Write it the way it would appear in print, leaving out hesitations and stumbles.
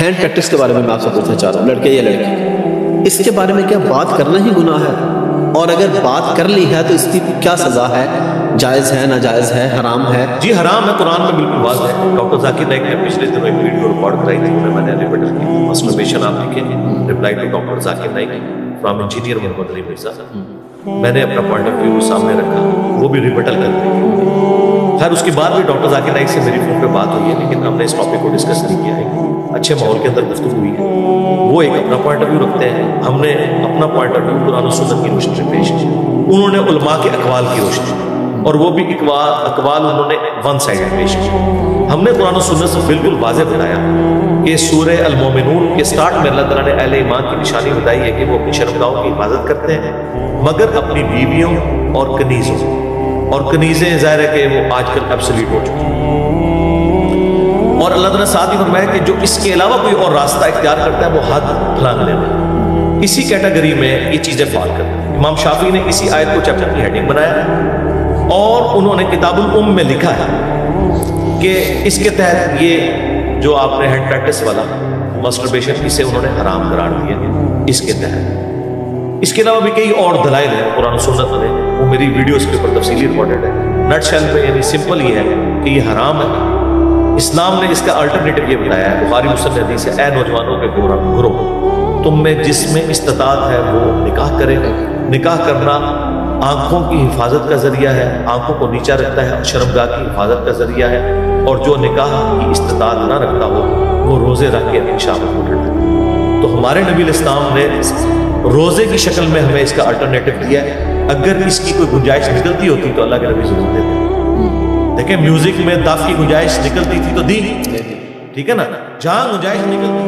Hand practice کے بارے میں آپ سے پوچھنا چاہ رہا ہوں، لڑکے یا لڑکی، اس کے بارے میں کیا بات کرنا ہی گناہ ہے؟ اور اگر بات کر لی ہے تو اس کی کیا سزا ہے؟ جائز ہے، ناجائز ہے، حرام ہے؟ جی حرام ہے، قرآن میں بالکل واضح ہے۔ ڈاکٹر ذاکر نائک نے پچھلے دنوں ایک ویڈیو ریکارڈ کرائی تھی، میں نے ریپیٹ کی تھی، مسٹربیشن آپ لکھیں گے، reply to doctor Zakir Naik from engineer Muhammad Ali Mirza. میں نے اپنا پوائنٹ آف ویو سامنے رکھا، وہ بھی ریبٹل کرتے ہیں۔ خیر اس کے بعد بھی ڈاکٹر ذاکر نائک سے میری فون پہ بات ہوئی ہے، لیکن ہم نے اس ٹاپک کو ڈسکس نہیں کیا ہے، اچھے ماحول کے اندر گفتگو ہوئی ہے۔ وہ ایک اپنا پوائنٹ آف ویو رکھتے ہیں، ہم نے اپنا پوائنٹ آف ویو قرآن و سنت کی روشنی میں پیش کیا، انہوں نے علماء کے اقوال کی روشنی، اور وہ بھی اقوال انہوں نے ون سائیڈ پیش کیا۔ ہم نے قرآن و سنت سے بالکل واضح بتایا کہ سورہ المومنون کے سٹارٹ میں اللہ تعالیٰ نے اہل ایمان کی نشانی بتائی ہے کہ وہ اپنی شرمگاہوں کی حفاظت کرتے ہیں، مگر اپنی بیویوں اور کنیزوں، اور کنیزیں ظاہر ہے کہ وہ آج کل ایبسلیٹ ہو چکی ہیں، اور اللہ تعالیٰ ساتھ ہی فرمایا کہ جو اس کے علاوہ کوئی اور راستہ اختیار کرتا ہے وہ حد پھلانگنے میں، اسی کیٹیگری میں یہ چیزیں فال کرتی ہیں۔ امام شافعی نے اسی آیت کو چیپٹر کی ہیڈنگ بنایا، اور انہوں نے کتاب الام میں لکھا ہے کہ اس کے تحت یہ جو آپ نے ہینڈ پریکٹس والا مسٹربیشن، اسے انہوں نے حرام قرار دیا اس کے تحت۔ اس کے علاوہ بھی کئی اور دلائل ہیں قرآن و سنت میں، وہ میری ویڈیوز کے اوپر تفصیلی ریکارڈڈ ہے۔ نٹ شیل میں یعنی سمپل یہ ہے کہ یہ حرام ہے۔ اسلام نے اس کا الٹرنیٹو یہ بتایا ہے، بخاری مسلم حدیث ہے، اے نوجوانوں کے گروہ، تم میں جس میں استطاعت ہے وہ نکاح کرے۔ نکاح کرنا آنکھوں کی حفاظت کا ذریعہ ہے، آنکھوں کو نیچا رکھتا ہے، شرمگاہ کی حفاظت کا ذریعہ ہے، اور جو نکاح کی استطاعت نہ رکھتا ہو وہ روزے رکھ کے اپنی شہوت کو ٹھنڈا کرے۔ تو ہمارے نبی الاسلام نے روزے کی شکل میں ہمیں اس کا الٹرنیٹو دیا ہے، اگر اس کی کوئی گنجائش نکلتی ہوتی تو اللہ کے نبی ضرور دیتے۔ دیکھیں میوزک میں دف کی گنجائش نکلتی تھی تو دی، ٹھیک ہے نا، جہاں گنجائش نکلتی